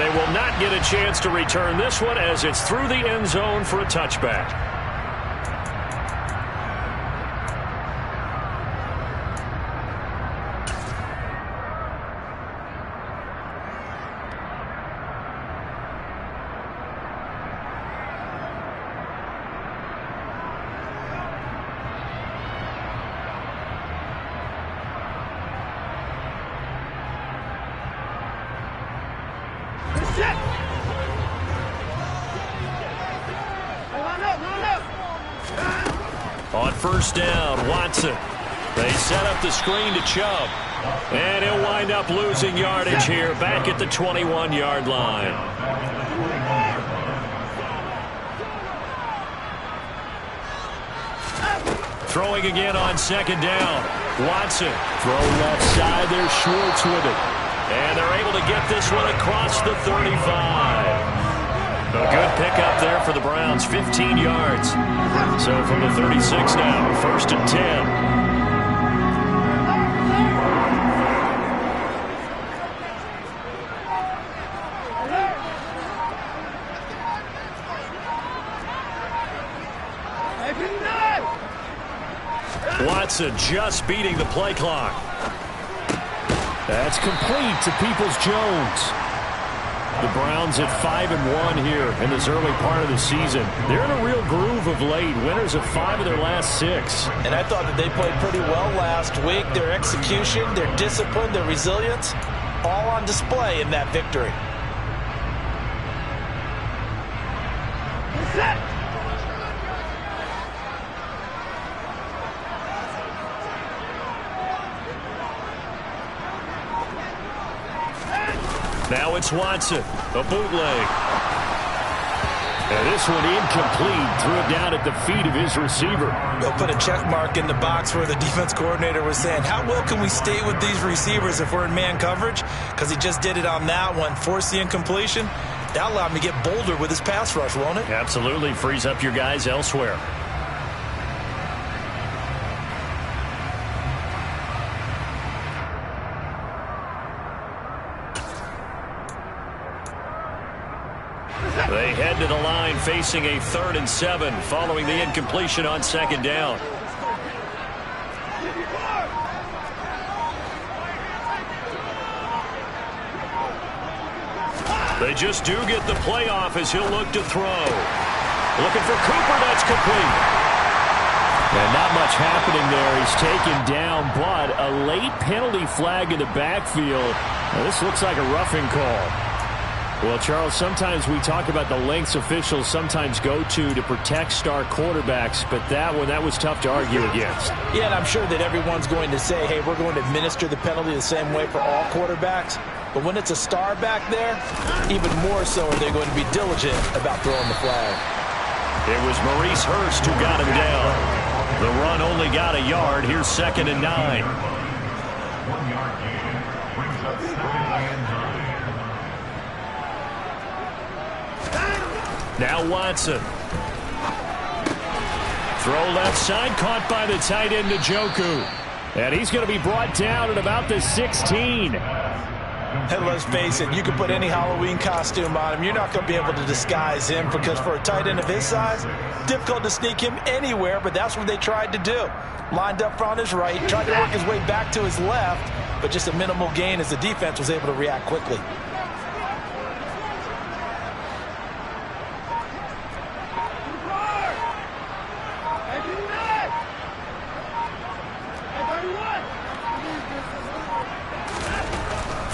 And they will not get a chance to return this one as it's through the end zone for a touchback. On first down, Watson. They set up the screen to Chubb. And he'll wind up losing yardage here back at the 21-yard line. Throwing again on second down. Watson. Throw left side there, Schwartz with it. And they're able to get this one across the 35. A good pickup there for the Browns, 15 yards. So from the 36 now, first and 10. Watson just beating the play clock. That's complete to Peoples-Jones. The Browns at 5-1 here in this early part of the season. They're in a real groove of late. Winners of 5 of their last 6. And I thought that they played pretty well last week. Their execution, their discipline, their resilience, all on display in that victory. Now it's Watson, a bootleg. And this one incomplete. Threw it down at the feet of his receiver. They'll put a check mark in the box where the defense coordinator was saying, how well can we stay with these receivers if we're in man coverage? Because he just did it on that one. Forced the incompletion. That allowed him to get bolder with his pass rush, won't it? Absolutely. Frees up your guys elsewhere. They head to the line facing a 3rd and 7 following the incompletion on second down. They just do get the playoff as he'll look to throw. Looking for Cooper, that's complete. And not much happening there. He's taken down, but a late penalty flag in the backfield. Now, this looks like a roughing call. Well, Charles, sometimes we talk about the lengths officials sometimes go to protect star quarterbacks, but that was tough to argue against. Yeah, and I'm sure that everyone's going to say, hey, we're going to administer the penalty the same way for all quarterbacks. But when it's a star back there, even more so are they going to be diligent about throwing the flag. It was Maurice Hurst who got him down. The run only got a yard. Here's 2nd and 9. 1 yard gain brings up 7th and 9. Now Watson. Throw left side, caught by the tight end Njoku. And he's going to be brought down at about the 16. And let's face it, you can put any Halloween costume on him. You're not going to be able to disguise him because for a tight end of his size, difficult to sneak him anywhere, but that's what they tried to do. Lined up on his right, tried to work his way back to his left, but just a minimal gain as the defense was able to react quickly.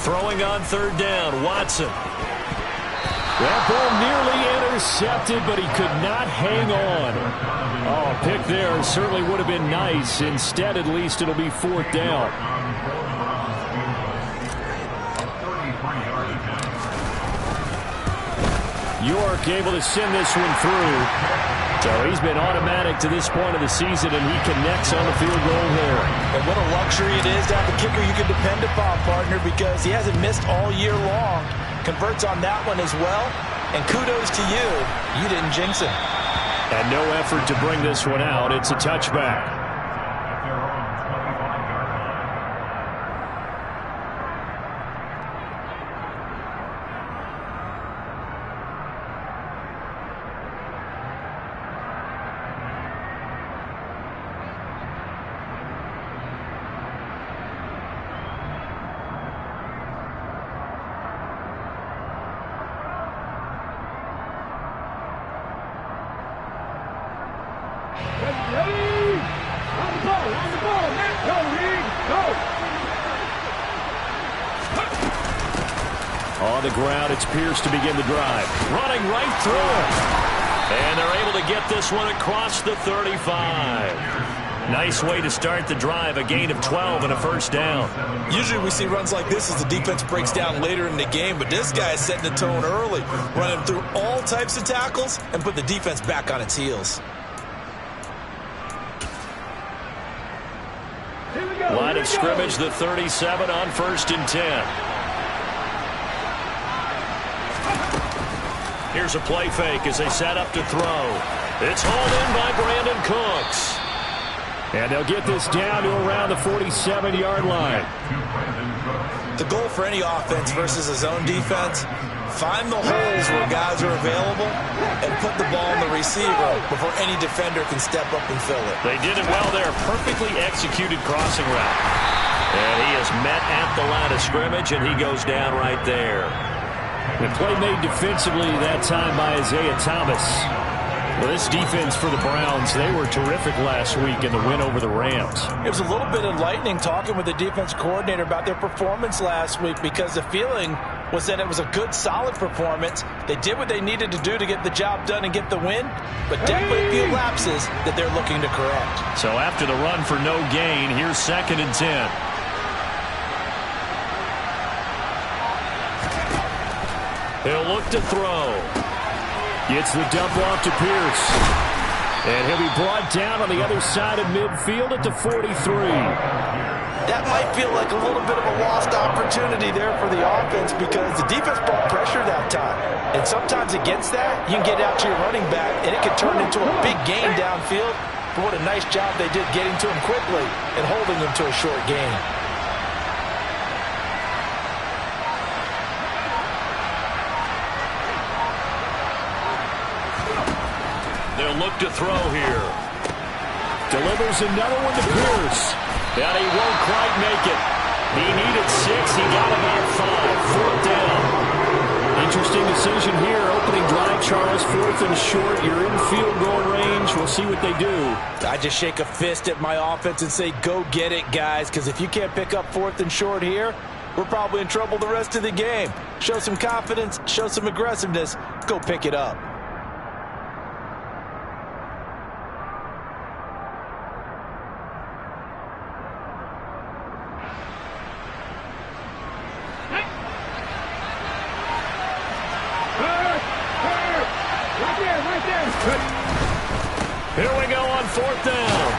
Throwing on 3rd down, Watson. That ball nearly intercepted, but he could not hang on. Oh, a pick there certainly would have been nice. Instead, at least, it'll be 4th down. York able to send this one through. So he's been automatic to this point of the season, and he connects on the field goal there. And what a luxury it is to have a kicker you can depend upon, partner, because he hasn't missed all year long. Converts on that one as well. And kudos to you. You didn't jinx him. And no effort to bring this one out. It's a touchback. On the ground, it's Pierce to begin the drive. Running right through it. And they're able to get this one across the 35. Nice way to start the drive, a gain of 12 and a first down. Usually we see runs like this as the defense breaks down later in the game, but this guy is setting the tone early, running through all types of tackles and put the defense back on its heels. Line of scrimmage, the 37 on 1st and 10. Here's a play fake as they set up to throw. It's hauled in by Brandon Cooks. And they'll get this down to around the 47-yard line. The goal for any offense versus a zone defense, find the holes where guys are available and put the ball in the receiver before any defender can step up and fill it. They did it well there. Perfectly executed crossing route. And he is met at the line of scrimmage, and he goes down right there. The play made defensively that time by Isaiah Thomas. Well, this defense for the Browns, they were terrific last week in the win over the Rams. It was a little bit enlightening talking with the defense coordinator about their performance last week because the feeling was that it was a good, solid performance. They did what they needed to do to get the job done and get the win, but definitely a few lapses that they're looking to correct. So after the run for no gain, here's 2nd and 10. He'll look to throw. Gets the dump off to Pierce. And he'll be brought down on the other side of midfield at the 43. That might feel like a little bit of a lost opportunity there for the offense because the defense brought pressure that time. And sometimes against that, you can get out to your running back, and it can turn into a big gain downfield. But what a nice job they did getting to him quickly and holding him to a short gain. They'll look to throw here. Delivers another one to Pierce. And he won't quite make it. He needed 6. He got about 5. 4th down. Interesting decision here. Opening drive, Charles. 4th and short. You're in field goal range. We'll see what they do. I just shake a fist at my offense and say, go get it, guys, because if you can't pick up 4th and short here, we're probably in trouble the rest of the game. Show some confidence. Show some aggressiveness. Go pick it up. Here we go on 4th down.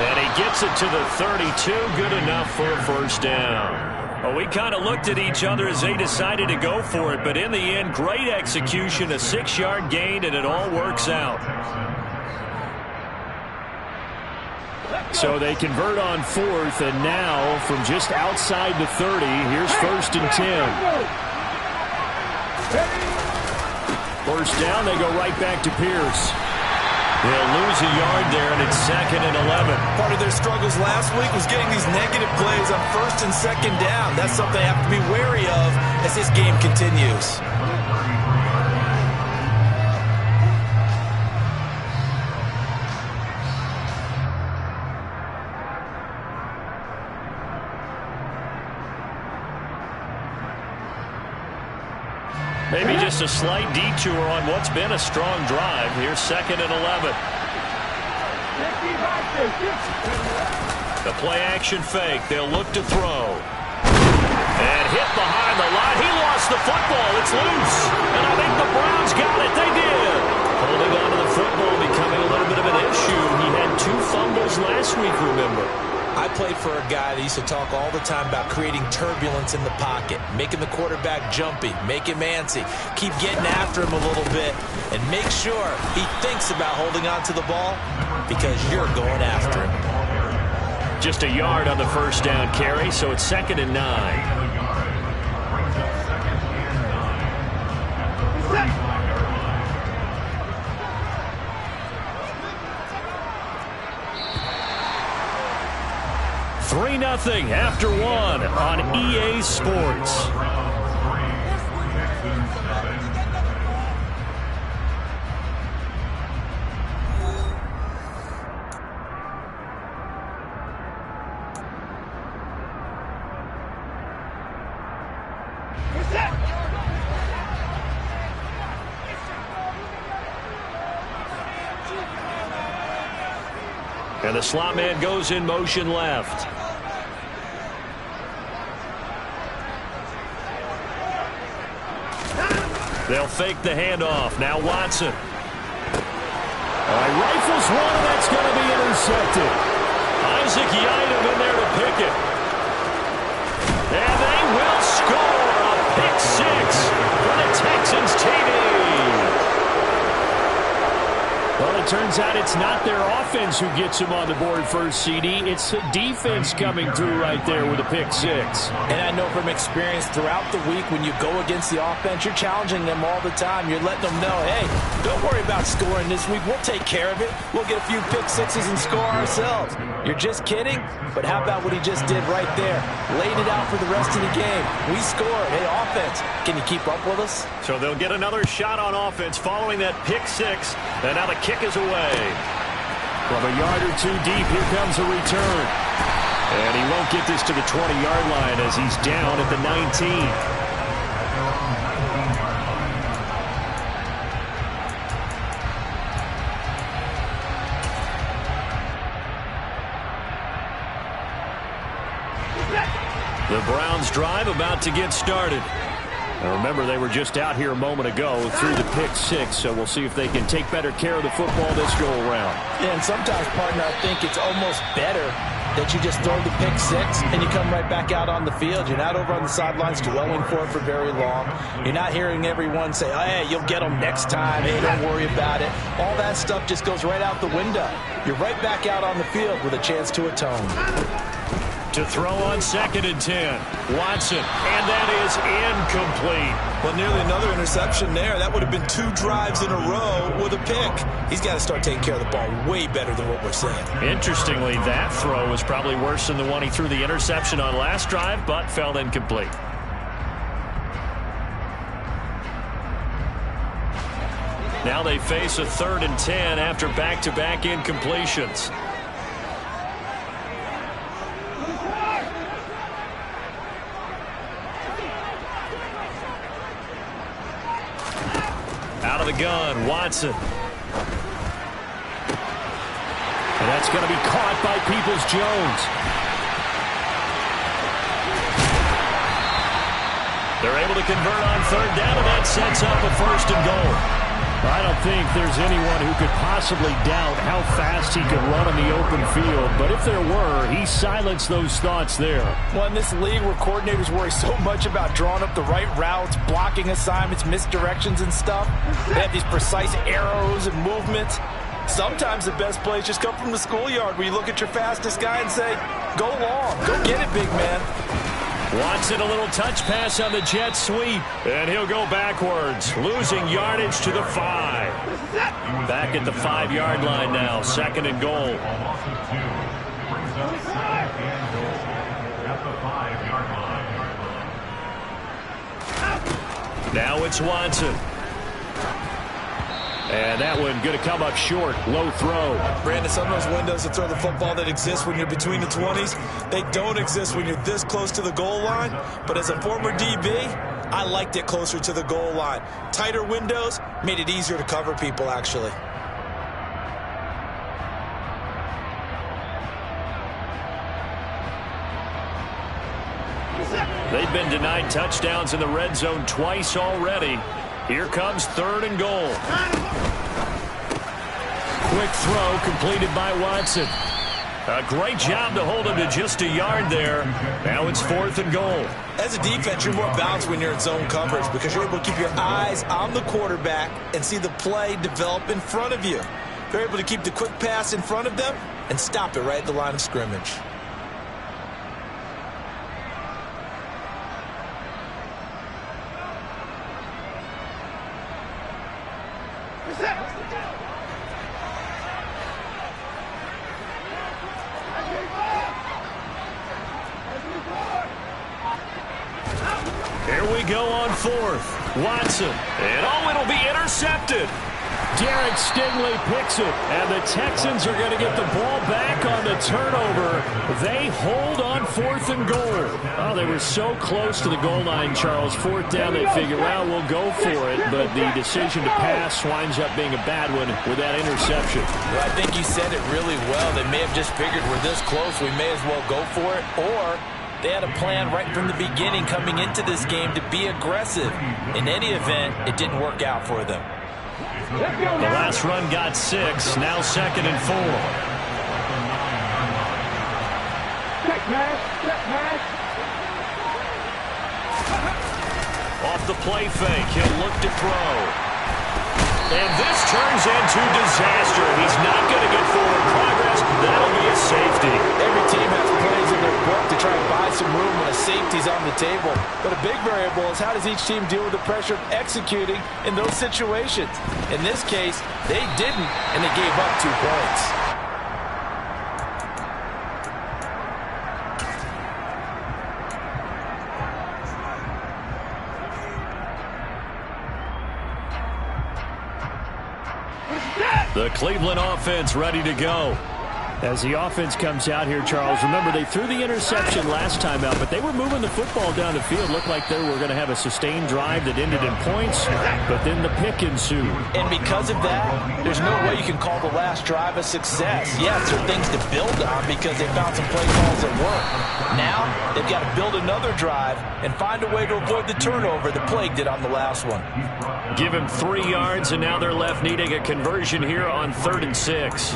And he gets it to the 32. Good enough for a first down. Well, we kind of looked at each other as they decided to go for it. But in the end, great execution, a 6-yard gain, and it all works out. So they convert on 4th, and now from just outside the 30, here's 1st and 10. First down, they go right back to Pierce. They'll lose a yard there, and it's 2nd and 11. Part of their struggles last week was getting these negative plays on 1st and 2nd down. That's something they have to be wary of as this game continues. Maybe just a slight detour on what's been a strong drive. Here's 2nd and 11. The play action fake. They'll look to throw. And hit behind the line. He lost the football. It's loose. And I think the Browns got it. They did. Holding on to the football becoming a little bit of an issue. He had 2 fumbles last week, remember. I played for a guy that used to talk all the time about creating turbulence in the pocket, making the quarterback jumpy, make him antsy, keep getting after him a little bit, and make sure he thinks about holding on to the ball because you're going after him. Just a yard on the first down carry, so it's 2nd and 9. Three 0 after 1 on EA Sports. And the slot man goes in motion left. They'll fake the handoff. Now Watson. Rifles one, and that's going to be intercepted. Isaac Yiadom in there to pick it. And they will score a pick six for the Texans TV. Well, it turns out it's not their offense who gets them on the board first, CD. It's the defense coming through right there with a pick six. And I know from experience throughout the week when you go against the offense, you're challenging them all the time. You're letting them know, hey, don't worry about scoring this week. We'll take care of it. We'll get a few pick sixes and score ourselves. You're just kidding? But how about what he just did right there? Laid it out for the rest of the game. We scored. Hey, offense, can you keep up with us? So they'll get another shot on offense following that pick six. And now the kick is away. From a yard or two deep, here comes a return. And he won't get this to the 20-yard line as he's down at the 19. The Browns drive about to get started. Now remember, they were just out here a moment ago through the pick six, so we'll see if they can take better care of the football this go-around. Yeah, and sometimes, partner, I think it's almost better that you just throw the pick six and you come right back out on the field. You're not over on the sidelines dwelling for it for very long. You're not hearing everyone say, oh, hey, you'll get them next time. Hey, don't worry about it. All that stuff just goes right out the window. You're right back out on the field with a chance to atone. To throw on 2nd and 10. Watson, and that is incomplete. Well, nearly another interception there. That would have been 2 drives in a row with a pick. He's got to start taking care of the ball way better than what we're saying. Interestingly, that throw was probably worse than the one he threw the interception on last drive, but fell incomplete. Now they face a 3rd and 10 after back-to-back incompletions. Out of the gun, Watson. And that's going to be caught by Peoples-Jones. They're able to convert on 3rd down, and that sets up a 1st and goal. I don't think there's anyone who could possibly doubt how fast he could run on the open field. But if there were, he silenced those thoughts there. Well, in this league where coordinators worry so much about drawing up the right routes, blocking assignments, misdirections and stuff, they have these precise arrows and movements. Sometimes the best plays just come from the schoolyard where you look at your fastest guy and say, go long, go get it, big man. Watson, a little touch pass on the jet sweep, and he'll go backwards, losing yardage to the 5. Back at the 5-yard line now, 2nd and goal. Now it's Watson. And that one going to come up short. Low throw. Brandon, some of those windows to throw the football that exist when you're between the 20s, they don't exist when you're this close to the goal line. But as a former DB, I liked it closer to the goal line. Tighter windows made it easier to cover people, actually. They've been denied touchdowns in the red zone twice already. Here comes 3rd and goal. Quick throw completed by Watson. A great job to hold him to just a yard there. Now it's 4th and goal. As a defense, you're more balanced when you're in zone coverage because you're able to keep your eyes on the quarterback and see the play develop in front of you. You're able to keep the quick pass in front of them and stop it right at the line of scrimmage. Here we go on 4th. Watson. And it'll be intercepted. Derek Stingley picks it, and the Texans are going to get the ball back on the turnover. They hold on 4th and goal. Oh, they were so close to the goal line, Charles. 4th down, they figure, well, we'll go for it. But the decision to pass winds up being a bad one with that interception. Well, I think you said it really well. They may have just figured we're this close, we may as well go for it. Or they had a plan right from the beginning coming into this game to be aggressive. In any event, it didn't work out for them. The last run got 6, now 2nd and 4. Off the play fake, he'll look to throw. And this turns into disaster. He's not going to get forward progress. That'll be a safety. Every team has plays in their book to try and buy some room when a safety's on the table. But a big variable is how does each team deal with the pressure of executing in those situations. In this case, they didn't, and they gave up 2 points. The Cleveland offense ready to go. As the offense comes out here, Charles, remember they threw the interception last time out, but they were moving the football down the field. Looked like they were going to have a sustained drive that ended in points, but then the pick ensued. And because of that, there's no way you can call the last drive a success. Yes, there are things to build on because they found some play calls that work. Now, they've got to build another drive and find a way to avoid the turnover the plague did on the last one. Give him 3 yards, and now they're left needing a conversion here on 3rd and 6.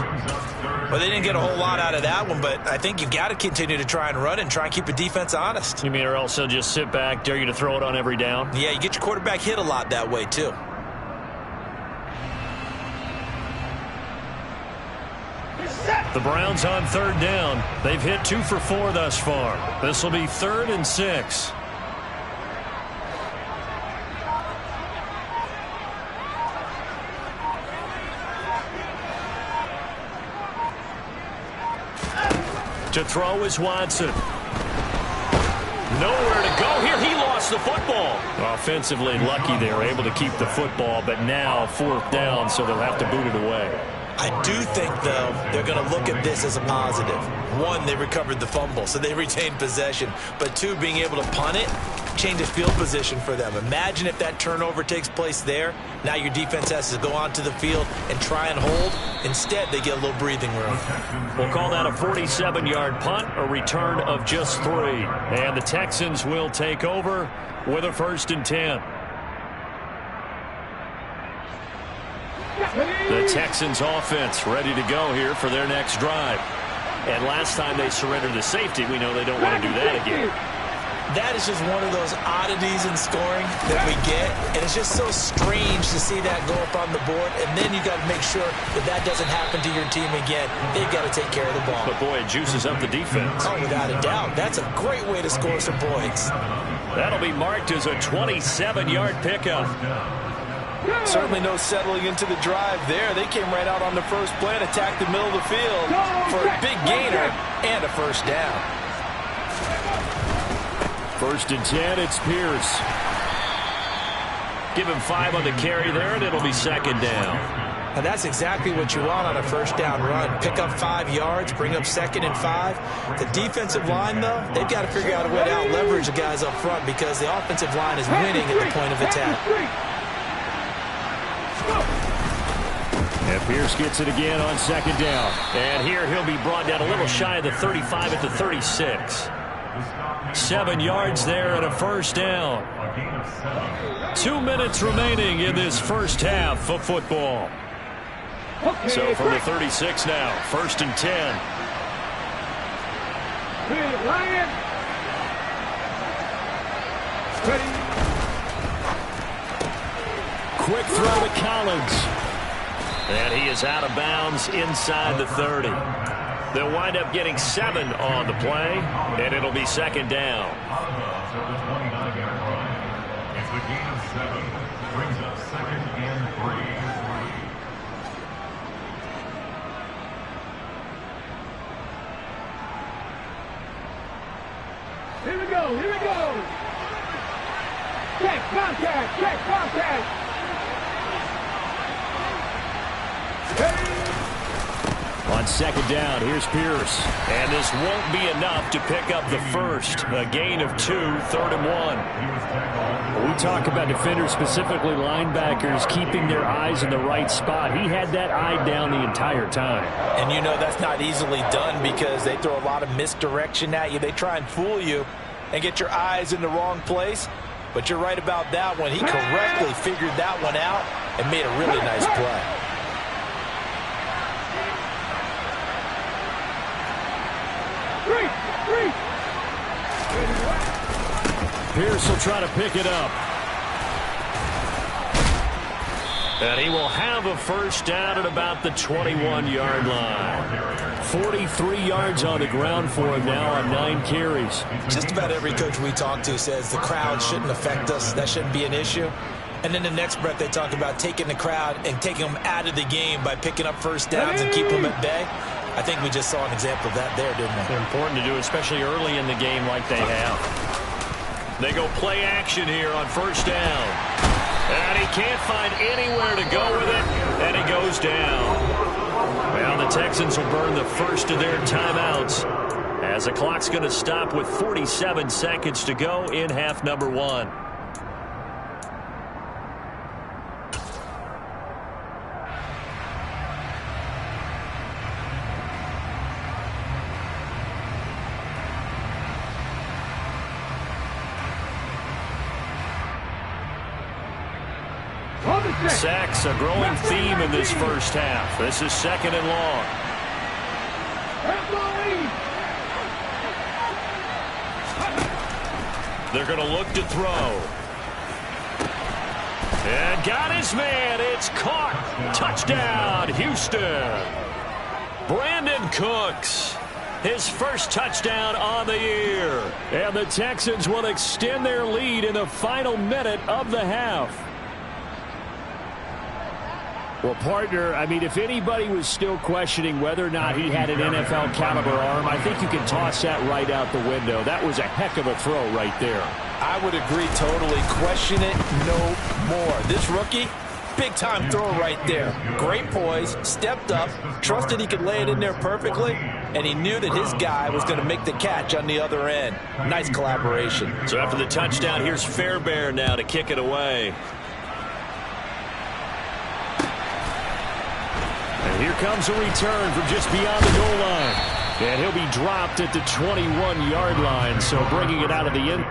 Well, they didn't get a whole lot out of that one, but I think you've got to continue to try and run and try and keep the defense honest. You mean or else they'll just sit back, dare you to throw it on every down? Yeah, you get your quarterback hit a lot that way, too. The Browns on 3rd down. They've hit 2 for 4 thus far. This will be 3rd and 6. To throw is Watson. Nowhere to go here. He lost the football. Offensively lucky they were able to keep the football, but now 4th down, so they'll have to boot it away. I do think, though, they're going to look at this as a positive. 1, they recovered the fumble, so they retained possession. But 2, being able to punt it changes field position for them. Imagine if that turnover takes place there. Now your defense has to go onto the field and try and hold. Instead, they get a little breathing room. We'll call that a 47-yard punt, a return of just 3. And the Texans will take over with a 1st and 10. The Texans offense ready to go here for their next drive. And last time they surrendered the safety, we know they don't want to do that again. That is just one of those oddities in scoring that we get, and it's just so strange to see that go up on the board, and then you got to make sure that that doesn't happen to your team again. They've got to take care of the ball. But, boy, it juices up the defense. Oh, without a doubt. That's a great way to score some points. That'll be marked as a 27-yard pickup. Certainly no settling into the drive there. They came right out on the first play and attacked the middle of the field for a big gainer and a 1st down. 1st and 10, it's Pierce. Give him 5 on the carry there, and it'll be 2nd down. And that's exactly what you want on a 1st down run. Pick up 5 yards, bring up 2nd and 5. The defensive line, though, they've got to figure out a way to out-leverage the guys up front because the offensive line is winning at the point of attack. And Pierce gets it again on 2nd down. And here he'll be brought down a little shy of the 35 at the 36. 7 yards there and a 1st down. 2 minutes remaining in this first half of football. So from the 36 now, 1st and 10. Quick throw to Collins. And he is out of bounds inside the 30. They'll wind up getting 7 on the play, and it'll be 2nd down. It's a gain of 7. Brings up 2nd and 3. Here we go, here we go. Check contact, check contact. second down. Here's Pierce. And this won't be enough to pick up the first. A gain of 2, 3rd and 1. When we talk about defenders, specifically linebackers, keeping their eyes in the right spot. He had that eye down the entire time. And you know that's not easily done because they throw a lot of misdirection at you. They try and fool you and get your eyes in the wrong place. But you're right about that one. He correctly figured that one out and made a really nice play. Pierce will try to pick it up. And he will have a first down at about the 21-yard line. 43 yards on the ground for him now on 9 carries. Just about every coach we talk to says the crowd shouldn't affect us. That shouldn't be an issue. And then the next breath they talk about taking the crowd and taking them out of the game by picking up first downs and keeping them at bay. I think we just saw an example of that there, didn't we? They're important to do, especially early in the game like they have. They go play action here on first down. And he can't find anywhere to go with it, and he goes down. Well, the Texans will burn the first of their timeouts as the clock's going to stop with 47 seconds to go in half number 1. Sacks, a growing theme in this first half. This is 2nd and long. They're going to look to throw. And got his man. It's caught. Touchdown, Houston. Brandon Cooks. His first touchdown on the year. And the Texans will extend their lead in the final minute of the half. Well, partner, I mean, if anybody was still questioning whether or not he had an NFL caliber arm, I think you can toss that right out the window. That was a heck of a throw right there. I would agree totally. Question it no more. This rookie, big-time throw right there. Great poise, stepped up, trusted he could lay it in there perfectly, and he knew that his guy was going to make the catch on the other end. Nice collaboration. So after the touchdown, here's Fairbairn now to kick it away. And here comes a return from just beyond the goal line. And he'll be dropped at the 21-yard line, so bringing it out of the end.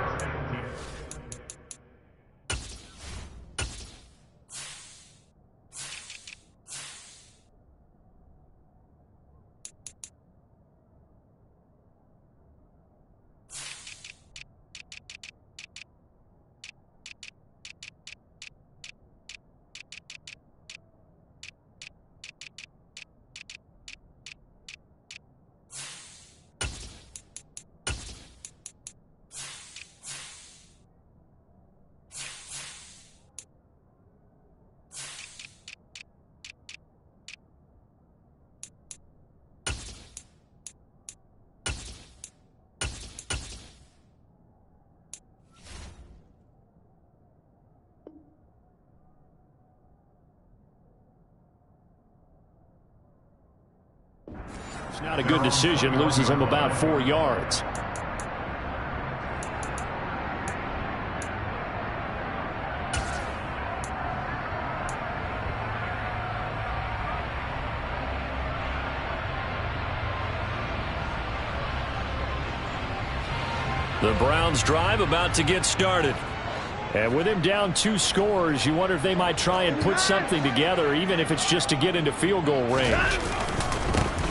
It's not a good decision. Loses him about 4 yards. The Browns drive about to get started. And with him down 2 scores, you wonder if they might try and put something together, even if it's just to get into field goal range.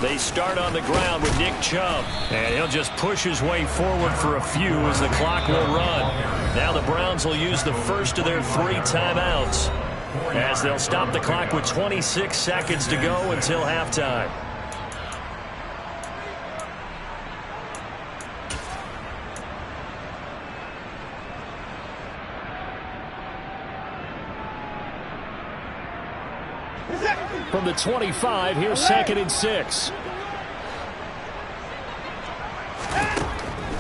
They start on the ground with Nick Chubb. And he'll just push his way forward for a few as the clock will run. Now the Browns will use the first of their 3 timeouts as they'll stop the clock with 26 seconds to go until halftime. From the 25, here's 2nd and 6.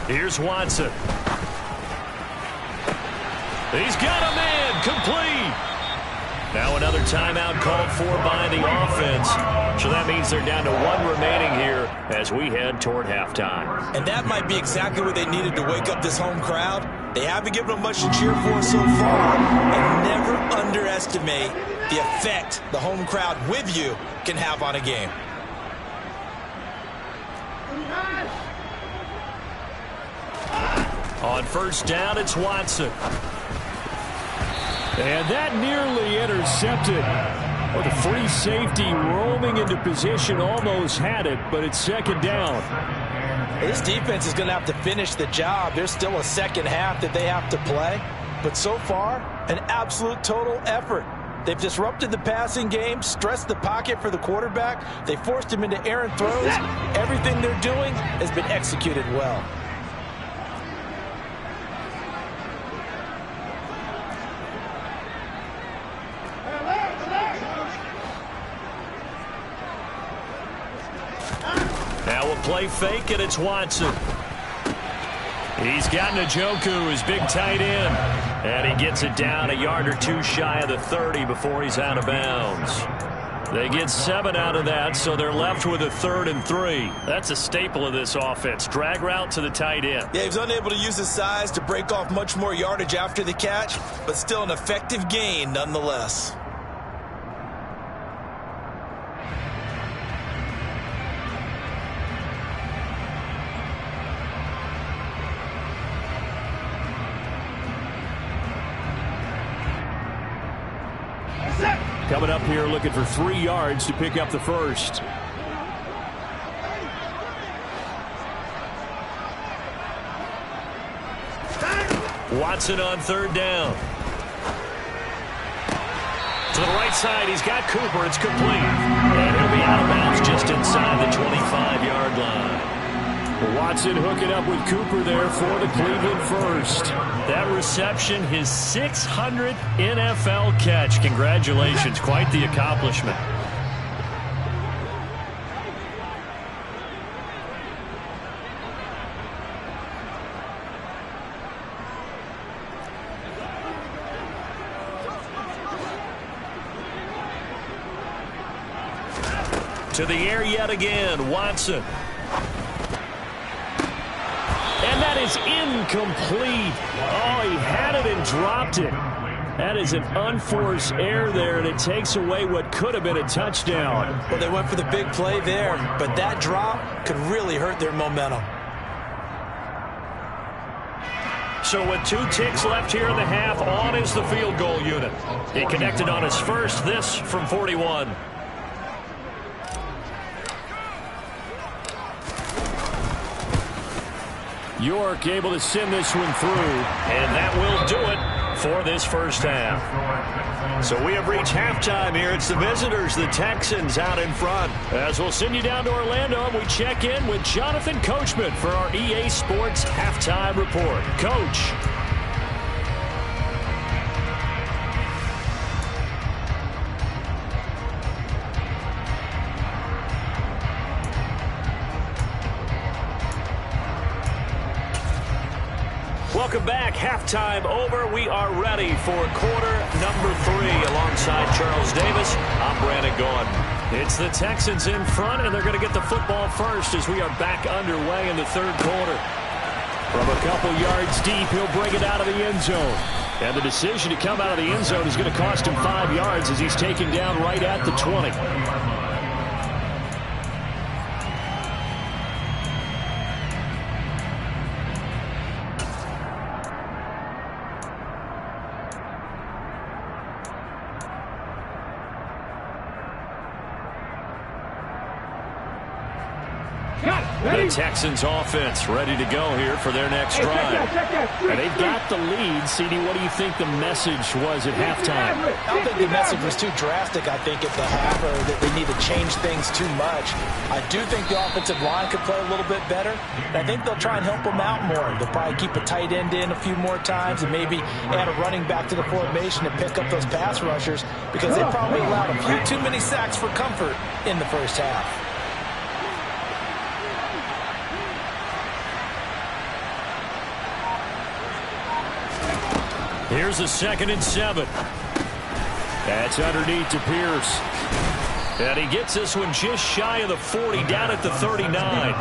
Here's Watson. He's got a man complete. Now another timeout called for by the offense. So that means they're down to 1 remaining here as we head toward halftime. And that might be exactly what they needed to wake up this home crowd. They haven't given them much to cheer for so far. And never underestimate the effect the home crowd with you can have on a game. On first down, it's Watson. And that nearly intercepted. Well, the free safety roaming into position almost had it, but it's second down. This defense is going to have to finish the job. There's still a second half that they have to play. But so far, an absolute total effort. They've disrupted the passing game, stressed the pocket for the quarterback. They forced him into errant throws. Everything they're doing has been executed well. Now a play fake, and it's Watson. He's got Njoku, his big tight end. And he gets it down a yard or two shy of the 30 before he's out of bounds. They get 7 out of that, so they're left with a 3rd and 3. That's a staple of this offense. Drag route to the tight end. Yeah, he was unable to use his size to break off much more yardage after the catch, but still an effective gain nonetheless. Coming up here looking for 3 yards to pick up the first. Watson on 3rd down. To the right side, he's got Cooper. It's complete. And he'll be out of bounds just inside the 25-yard line. Watson hooking up with Cooper there for the Cleveland first. That reception, his 600th NFL catch. Congratulations. Quite the accomplishment. To the air yet again, Watson. And that is incomplete. Oh, he had it and dropped it. That is an unforced error there, and it takes away what could have been a touchdown. Well, they went for the big play there, but that drop could really hurt their momentum. So with 2 ticks left here in the half, on is the field goal unit. He connected on his first, this from 41. York able to send this one through. And that will do it for this first half. So we have reached halftime here. It's the visitors, the Texans, out in front. As we'll send you down to Orlando, and we check in with Jonathan Coachman for our EA Sports Halftime Report. Coach. Welcome back. Halftime over. We are ready for quarter number 3 alongside Charles Davis. I'm Brandon Gordon. It's the Texans in front, and they're going to get the football first as we are back underway in the 3rd quarter. From a couple yards deep, he'll bring it out of the end zone. And the decision to come out of the end zone is going to cost him 5 yards as he's taken down right at the 20. The Texans offense ready to go here for their next drive. And they've got the lead. CD, what do you think the message was at halftime? I don't think the message was too drastic, I think, at the half, or that they need to change things too much. I do think the offensive line could play a little bit better. And I think they'll try and help them out more. They'll probably keep a tight end in a few more times and maybe add a running back to the formation to pick up those pass rushers, because they probably allowed a few too many sacks for comfort in the first half. Here's a 2nd and 7. That's underneath to Pierce. And he gets this one just shy of the 40, down at the 39.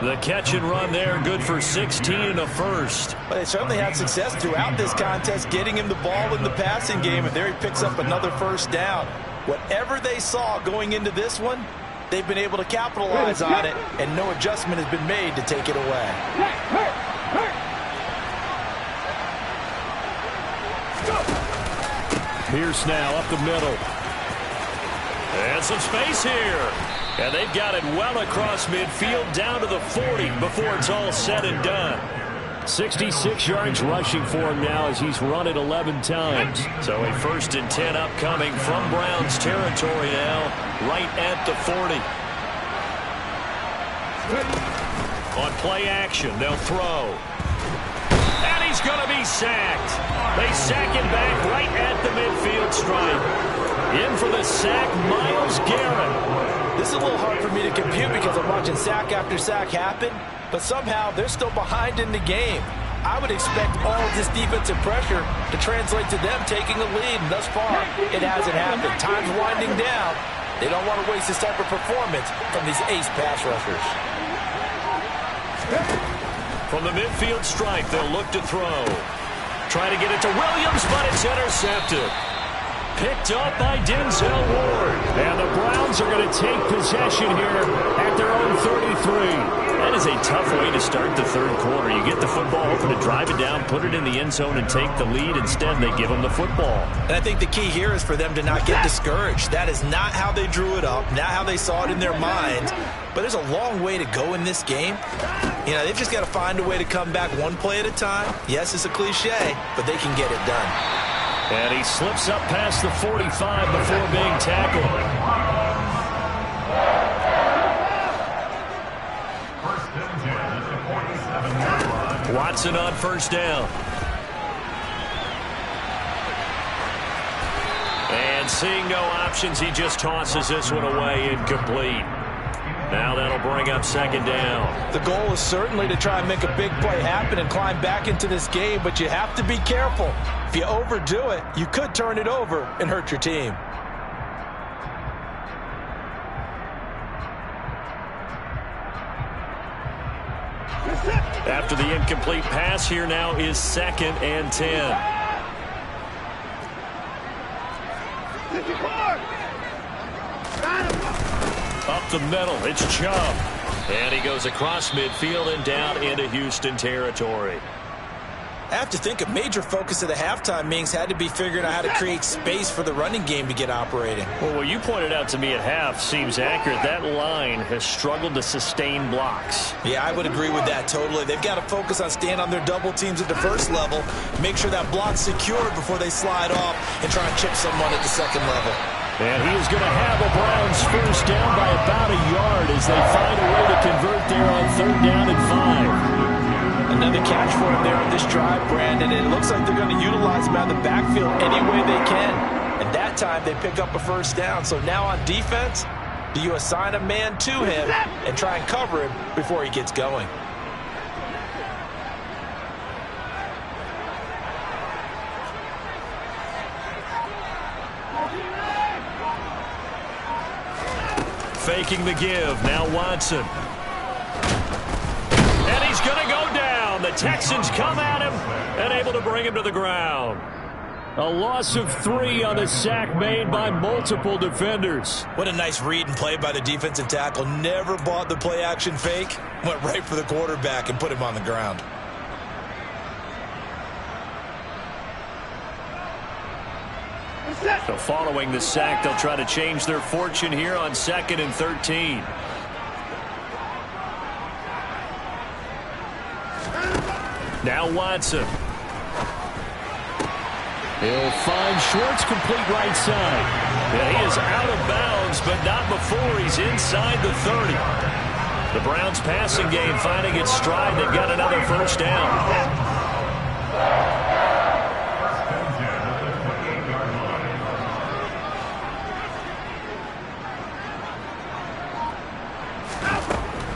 The catch and run there, good for 16 and a first. But they certainly had success throughout this contest, getting him the ball in the passing game, and there he picks up another first down. Whatever they saw going into this one, they've been able to capitalize on it, and no adjustment has been made to take it away. Pierce now up the middle. And some space here. And they've got it well across midfield down to the 40 before it's all said and done. 66 yards rushing for him now as he's run it 11 times. So a 1st and 10 upcoming from Browns territory now, right at the 40. On play action, they'll throw. And he's going to be sacked. They sack him back right at the midfield stripe. In for the sack, Myles Garrett. This is a little hard for me to compute because I'm watching sack after sack happen, but somehow they're still behind in the game. I would expect all of this defensive pressure to translate to them taking a lead, and thus far, it hasn't happened. Time's winding down. They don't want to waste this type of performance from these ace pass rushers. From the midfield stripe, they'll look to throw. Try to get it to Williams, but it's intercepted. Picked up by Denzel Ward. And the Browns are going to take possession here at their own 33. That is a tough way to start the third quarter. You get the football, hoping to drive it down, put it in the end zone, and take the lead. Instead, they give them the football. And I think the key here is for them to not get discouraged. That is not how they drew it up, not how they saw it in their minds. But there's a long way to go in this game. You know, they've just got to find a way to come back one play at a time. Yes, it's a cliche, but they can get it done. And he slips up past the 45 before being tackled. Watson on first down. And seeing no options, he just tosses this one away incomplete. Now that'll bring up second down. The goal is certainly to try and make a big play happen and climb back into this game, but you have to be careful. If you overdo it, you could turn it over and hurt your team. After the incomplete pass, here now is 2nd and 10. Up the middle, it's Chubb. And he goes across midfield and down into Houston territory. I have to think a major focus of the halftime meetings had to be figuring out how to create space for the running game to get operating. Well, what you pointed out to me at half seems accurate. That line has struggled to sustain blocks. Yeah, I would agree with that totally. They've got to focus on staying on their double teams at the first level, make sure that block's secured before they slide off and try and chip someone at the second level. And he is going to have a Browns first down by about a yard as they find a way to convert there on 3rd down and 5. Another catch for him there on this drive, Brandon, and it looks like they're going to utilize him out of the backfield any way they can. And that time they pick up a first down. So now on defense, do you assign a man to him and try and cover him before he gets going? Faking the give, now Watson. And he's going to go down. The Texans come at him and able to bring him to the ground. A loss of 3 on the sack made by multiple defenders. What a nice read and play by the defensive tackle. Never bought the play action fake. Went right for the quarterback and put him on the ground. So following the sack, they'll try to change their fortune here on 2nd and 13. Now Watson. He'll find Schwartz complete right side. And he is out of bounds, but not before he's inside the 30. The Browns passing game finding its stride. They've got another first down.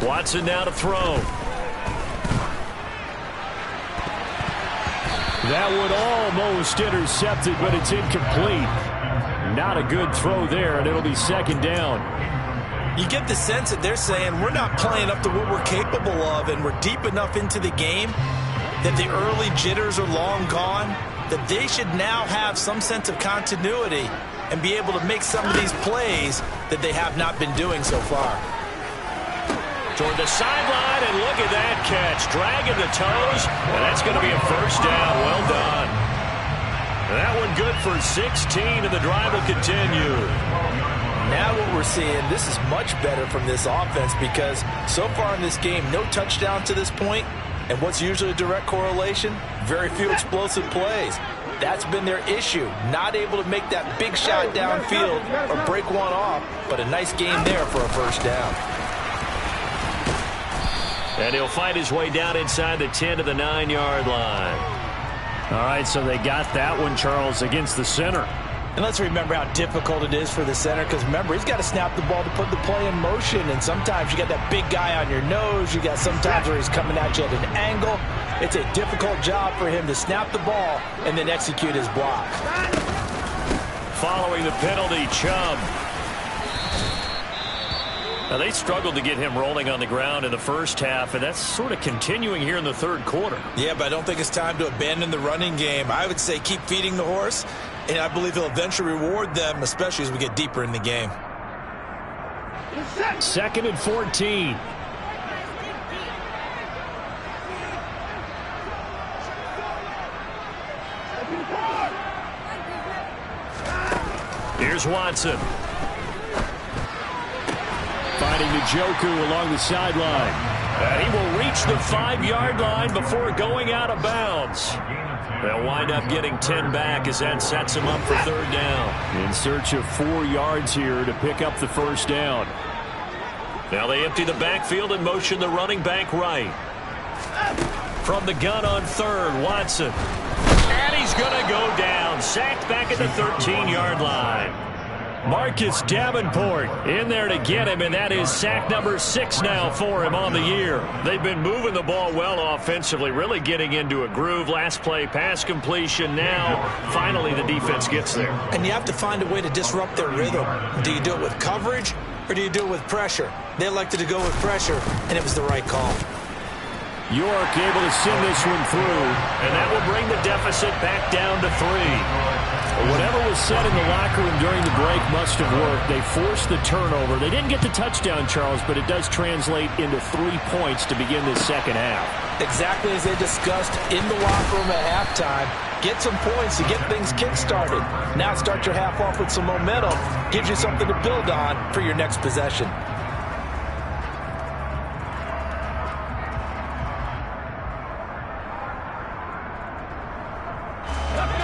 Watson now to throw. That one almost intercepted, but it's incomplete. Not a good throw there, and it'll be second down. You get the sense that they're saying we're not playing up to what we're capable of, and we're deep enough into the game that the early jitters are long gone, that they should now have some sense of continuity and be able to make some of these plays that they have not been doing so far. Toward the sideline, and look at that catch. Dragging the toes, and that's going to be a first down. Well done. That one good for 16, and the drive will continue. Now what we're seeing, this is much better from this offense because so far in this game, no touchdown to this point, and what's usually a direct correlation? Very few explosive plays. That's been their issue, not able to make that big shot downfield or break one off, but a nice game there for a first down. And he'll fight his way down inside the 10 to the 9-yard line. All right, so they got that one, Charles, against the center. And let's remember how difficult it is for the center because, remember, he's got to snap the ball to put the play in motion. And sometimes you got that big guy on your nose. You got sometimes where he's coming at you at an angle. It's a difficult job for him to snap the ball and then execute his block. Following the penalty, Chubb. Now, they struggled to get him rolling on the ground in the first half, and that's sort of continuing here in the third quarter. Yeah, but I don't think it's time to abandon the running game. I would say keep feeding the horse, and I believe he'll eventually reward them, especially as we get deeper in the game. 2nd and 14. Here's Watson. Finding Njoku along the sideline. And he will reach the 5-yard line before going out of bounds. They'll wind up getting 10 back as that sets him up for third down. In search of 4 yards here to pick up the first down. Now they empty the backfield and motion the running back right. From the gun on third, Watson. And he's going to go down. Sacked back at the 13-yard line. Marcus Davenport in there to get him, and that is sack number 6 now for him on the year. They've been moving the ball well offensively, really getting into a groove. Last play, pass completion. Now, finally, the defense gets there. And you have to find a way to disrupt their rhythm. Do you do it with coverage, or do you do it with pressure? They elected to go with pressure, and it was the right call. York able to send this one through. And that will bring the deficit back down to 3. Whatever was said in the locker room during the break must have worked. They forced the turnover. They didn't get the touchdown, Charles, but it does translate into 3 points to begin this second half. Exactly as they discussed in the locker room at halftime. Get some points to get things kick-started. Now start your half off with some momentum. Gives you something to build on for your next possession.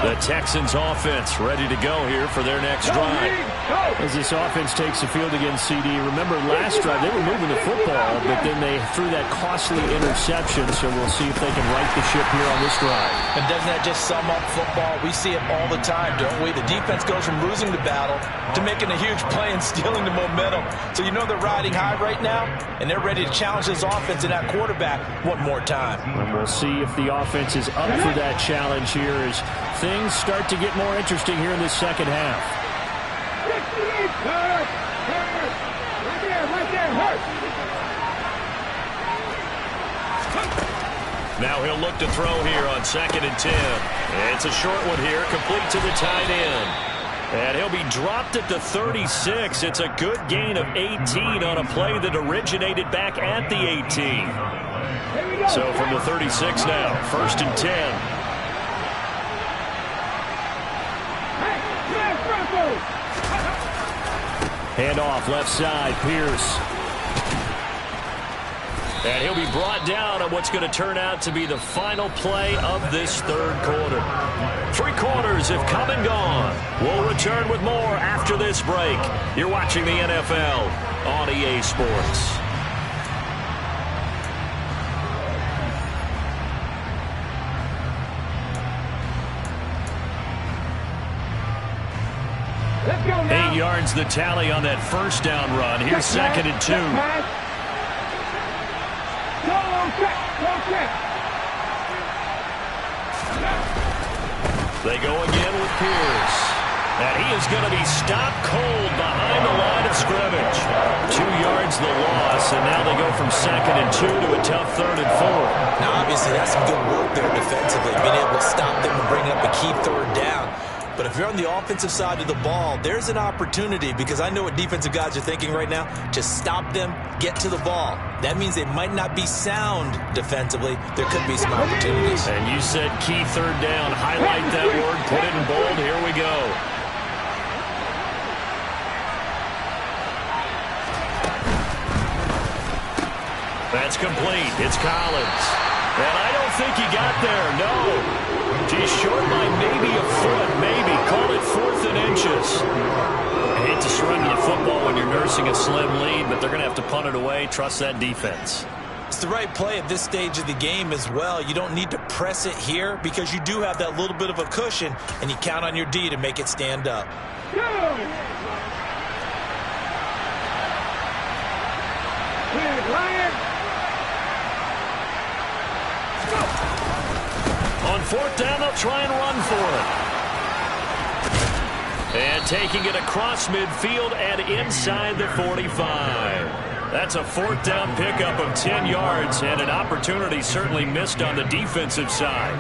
The Texans offense ready to go here for their next drive. As this offense takes the field against CD, remember last drive they were moving the football, but then they threw that costly interception, so we'll see if they can right the ship here on this drive. And doesn't that just sum up football? We see it all the time, don't we? The defense goes from losing the battle to making a huge play and stealing the momentum. So you know they're riding high right now, and they're ready to challenge this offense and that quarterback one more time. And we'll see if the offense is up for that challenge here as things start to get more interesting here in this second half. Now he'll look to throw here on 2nd and 10. It's a short one here, complete to the tight end. And he'll be dropped at the 36. It's a good gain of 18 on a play that originated back at the 18. So from the 36 now, 1st and 10. Hand off left side, Pierce. And he'll be brought down on what's going to turn out to be the final play of this third quarter. 3 quarters have come and gone. We'll return with more after this break. You're watching the NFL on EA Sports. Let's go now. 8 yards the tally on that first down run. Here's 2nd and 2. Go check. They go again with Pierce. And he is going to be stopped cold behind the line of scrimmage. 2 yards the loss, and now they go from 2nd and 2 to a tough 3rd and 4. Now, obviously, that's some good work there defensively, being able to stop them and bring up a key 3rd down. But if you're on the offensive side of the ball, there's an opportunity, because I know what defensive guys are thinking right now. Just stop them, get to the ball. That means they might not be sound defensively. There could be some opportunities. And you said key 3rd down. Highlight that word, put it in bold. Here we go. That's complete. It's Collins. And I don't think he got there. No. He's short by maybe a foot, maybe. Call it 4th and inches. I hate to surrender the football when you're nursing a slim lead, but they're going to have to punt it away. Trust that defense. It's the right play at this stage of the game as well. You don't need to press it here because you do have that little bit of a cushion, and you count on your D to make it stand up. On 4th down, they'll try and run for it. And taking it across midfield and inside the 45. That's a 4th down pickup of 10 yards, and an opportunity certainly missed on the defensive side.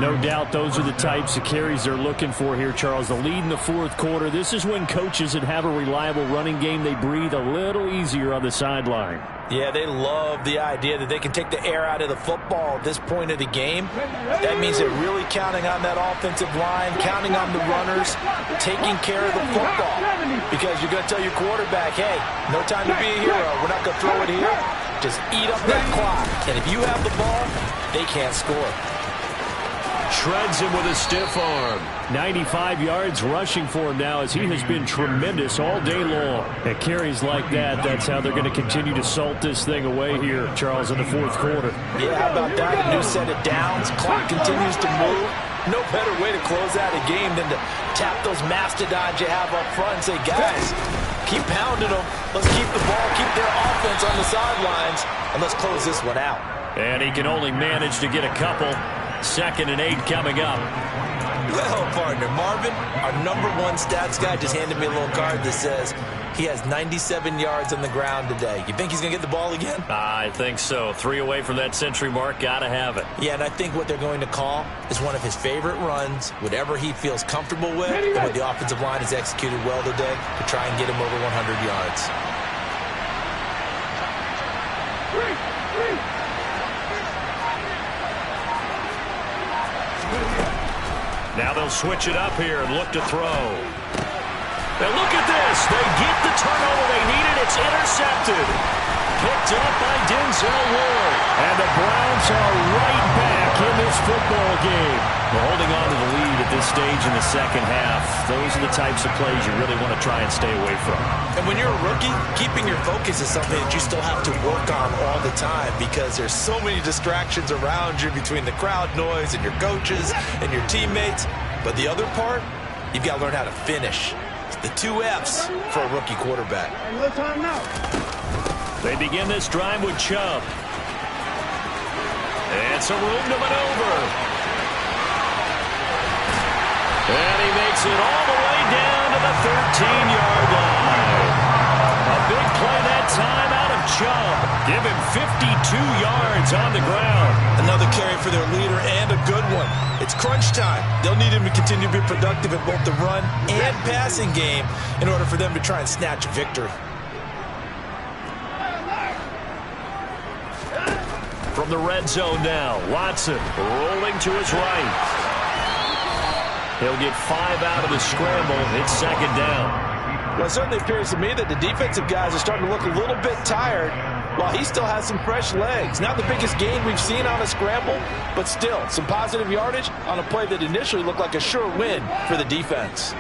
No doubt those are the types of carries they're looking for here, Charles. The lead in the 4th quarter. This is when coaches that have a reliable running game, they breathe a little easier on the sideline. Yeah, they love the idea that they can take the air out of the football at this point of the game. That means they're really counting on that offensive line, counting on the runners, taking care of the football. Because you're going to tell your quarterback, hey, no time to be a hero. We're not going to throw it here. Just eat up that clock. And if you have the ball, they can't score. Shreds him with a stiff arm. 95 yards rushing for him now, as he has been tremendous all day long. At carries like that, that's how they're going to continue to salt this thing away here, Charles, in the 4th quarter. Yeah, how about that? A new set of downs. Clock continues to move. No better way to close out a game than to tap those mastodons you have up front and say, guys, keep pounding them. Let's keep the ball, keep their offense on the sidelines, and let's close this one out. And he can only manage to get a couple. 2nd and 8 coming up. Well, partner, Marvin, our #1 stats guy, just handed me a little card that says he has 97 yards on the ground today. You think he's going to get the ball again? I think so. 3 away from that century mark. Got to have it. Yeah, and I think what they're going to call is one of his favorite runs, whatever he feels comfortable with, and what the offensive line has executed well today to try and get him over 100 yards. Now they'll switch it up here and look to throw. Now look at this. They get the turnover they needed. It's intercepted. Picked up by Denzel Ward. And the Browns are right back in this football game. They're holding on to the lead at this stage in the 2nd half. Those are the types of plays you really want to try and stay away from. And when you're a rookie, keeping your focus is something that you still have to work on all the time, because there's so many distractions around you between the crowd noise and your coaches and your teammates. But the other part, you've got to learn how to finish. It's the 2 F's for a rookie quarterback. They begin this drive with Chubb. And some room to maneuver. And he makes it all the way down to the 13-yard line. A big play that time out of Chubb. Give him 52 yards on the ground. Another carry for their leader, and a good one. It's crunch time. They'll need him to continue to be productive in both the run and passing game in order for them to try and snatch a victory. From the red zone now, Watson rolling to his right. He'll get 5 out of the scramble. It's 2nd down. Well, it certainly appears to me that the defensive guys are starting to look a little bit tired, while he still has some fresh legs. Not the biggest gain we've seen on a scramble, but still some positive yardage on a play that initially looked like a sure win for the defense.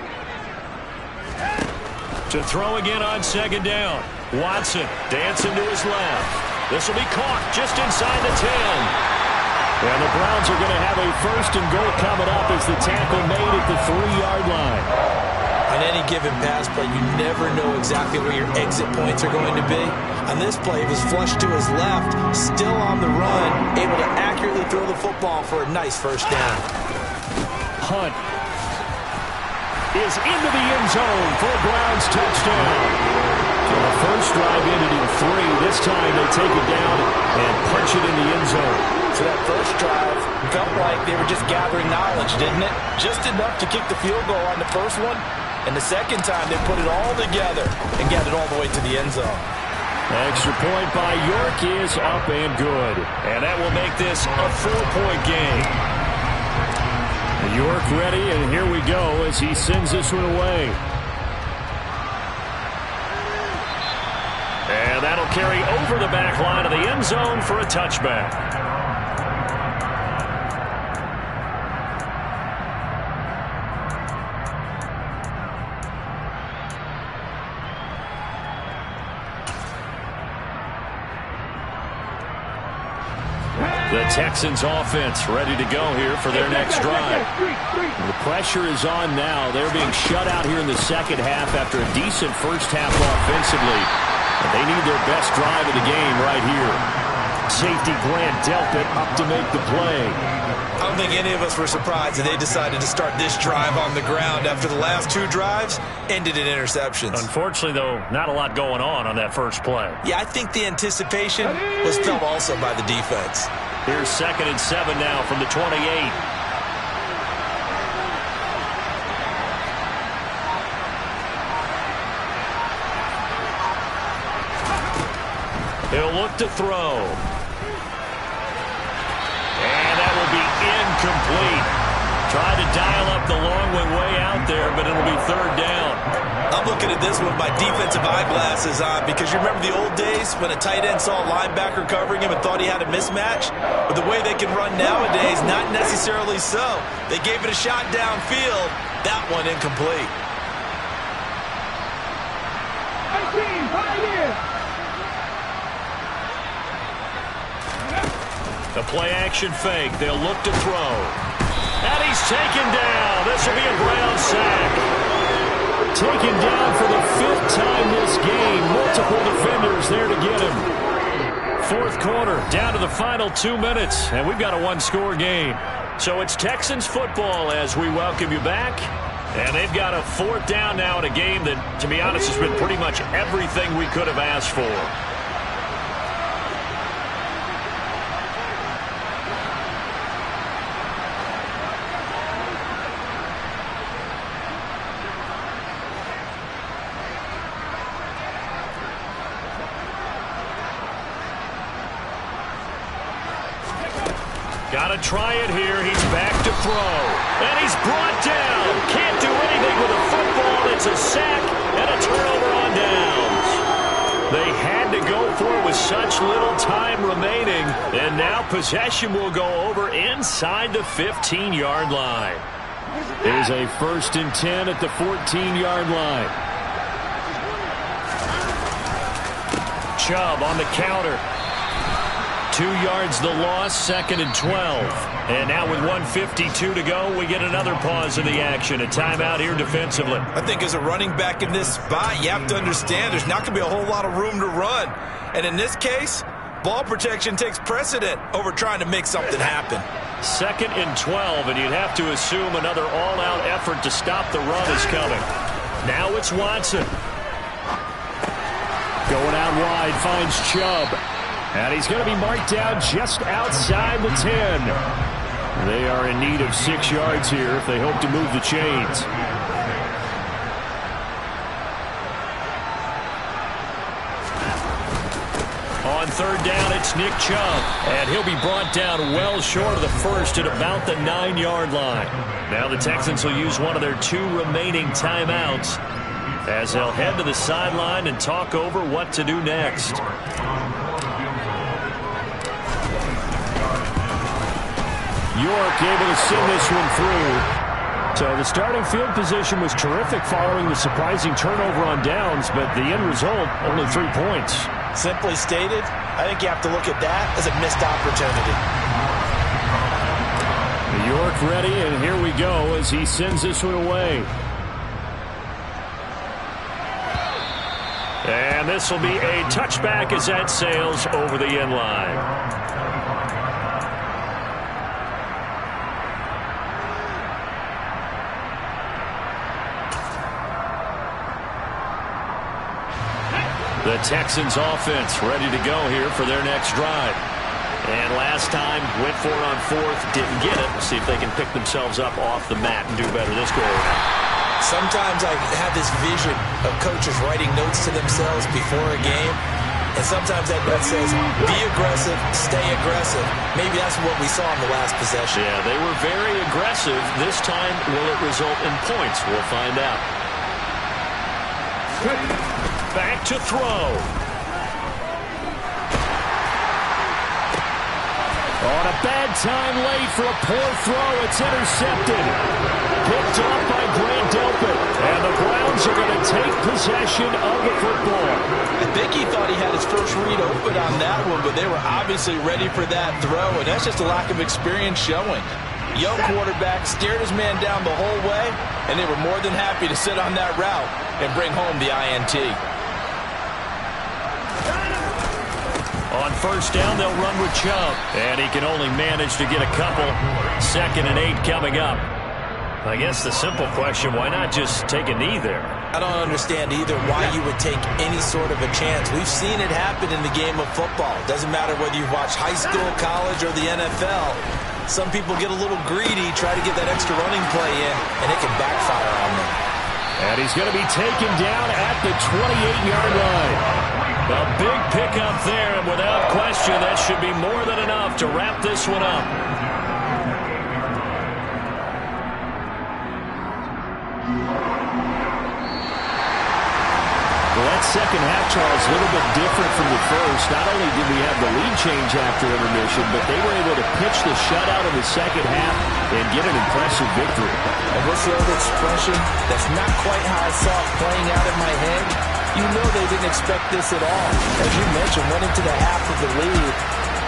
To throw again on 2nd down. Watson dancing to his left. This will be caught just inside the 10. And the Browns are going to have a 1st and goal coming up as the tackle made at the 3-yard line. On any given pass play, you never know exactly where your exit points are going to be. On this play, he was flushed to his left, still on the run, able to accurately throw the football for a nice 1st down. punt is into the end zone for a Browns touchdown. So the first drive ended in 3. This time they take it down and punch it in the end zone. So that first drive felt like they were just gathering knowledge, didn't it? Just enough to kick the field goal on the first one. And the second time they put it all together and got it all the way to the end zone. Extra point by York is up and good. And that will make this a 4-point game. York ready, and here we go as he sends this one away. And that'll carry over the back line of the end zone for a touchback. The Texans offense ready to go here for their next drive. The pressure is on now. They're being shut out here in the second half after a decent first half offensively. But they need their best drive of the game right here. Safety Grant Delpit up to make the play. I don't think any of us were surprised that they decided to start this drive on the ground after the last 2 drives ended in interceptions. Unfortunately, though, not a lot going on that first play. Yeah, I think the anticipation was felt also by the defense. Here's 2nd and 7 now from the 28. He'll look to throw. And that will be incomplete. Tried to dial up the long one way out there, but it'll be 3rd down. I'm looking at this with my defensive eyeglasses on because you remember the old days when a tight end saw a linebacker covering him and thought he had a mismatch? But the way they can run nowadays, not necessarily so. They gave it a shot downfield. That one incomplete. 18, pioneer. The play action fake. They'll look to throw. And he's taken down. This will be a Brown sack. Taken down for the 5th time this game. Multiple defenders there to get him. 4th quarter, down to the final 2 minutes, and we've got a 1-score game. So it's Texans football as we welcome you back. And they've got a 4th down now in a game that, to be honest, has been pretty much everything we could have asked for. Got to try it here. He's back to throw. And he's brought down. Can't do anything with a football. It's a sack and a turnover on downs. They had to go for it with such little time remaining. And now possession will go over inside the 15-yard line. There's a 1st and 10 at the 14-yard line. Chubb on the counter. 2 yards the loss, 2nd and 12. And now with 1:52 to go, we get another pause in the action. A timeout here defensively. I think as a running back in this spot, you have to understand there's not going to be a whole lot of room to run. And in this case, ball protection takes precedent over trying to make something happen. 2nd and 12, and you'd have to assume another all-out effort to stop the run is coming. Now it's Watson. Going out wide, finds Chubb. And he's going to be marked down just outside the 10. They are in need of 6 yards here if they hope to move the chains. On 3rd down, it's Nick Chubb. And he'll be brought down well short of the first at about the 9-yard line. Now the Texans will use one of their 2 remaining timeouts as they'll head to the sideline and talk over what to do next. York able to send this one through. So the starting field position was terrific following the surprising turnover on downs, but the end result, only 3 points. Simply stated, I think you have to look at that as a missed opportunity. York ready, and here we go as he sends this one away. And this will be a touchback as that sails over the end line. The Texans offense ready to go here for their next drive. And last time, went for it on fourth, didn't get it. We'll see if they can pick themselves up off the mat and do better this go around. Sometimes I have this vision of coaches writing notes to themselves before a game. And sometimes that note says, be aggressive, stay aggressive. Maybe that's what we saw in the last possession. Yeah, they were very aggressive. This time, will it result in points? We'll find out. Back to throw. On a bad time late for a poor throw. It's intercepted. Picked off by Grant Delpit. And the Browns are going to take possession of the football. I think he thought he had his first read open on that one, but they were obviously ready for that throw, and that's just a lack of experience showing. Young quarterback stared his man down the whole way, and they were more than happy to sit on that route and bring home the INT. On first down, they'll run with Chubb. And he can only manage to get a couple. 2nd and 8 coming up. I guess the simple question, why not just take a knee there? I don't understand either why you would take any sort of a chance. We've seen it happen in the game of football. Doesn't matter whether you've watched high school, college, or the NFL. Some people get a little greedy, try to get that extra running play in, and it can backfire on them. And he's going to be taken down at the 28-yard line. A big pickup there, and without question, that should be more than enough to wrap this one up. Well, that second half, Charles, a little bit different from the first. Not only did we have the lead change after intermission, but they were able to pitch the shutout in the second half and get an impressive victory. And what's the old expression? That's not quite how I saw it playing out in my head. You know they didn't expect this at all. As you mentioned, went into the half of the lead.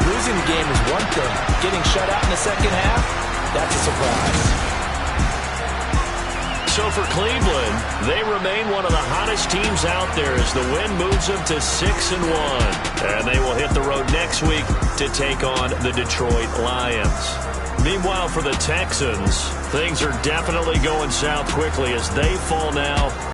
Losing the game is one thing. Getting shut out in the second half, that's a surprise. So for Cleveland, they remain one of the hottest teams out there as the win moves them to 6-1. And they will hit the road next week to take on the Detroit Lions. Meanwhile, for the Texans, things are definitely going south quickly as they fall now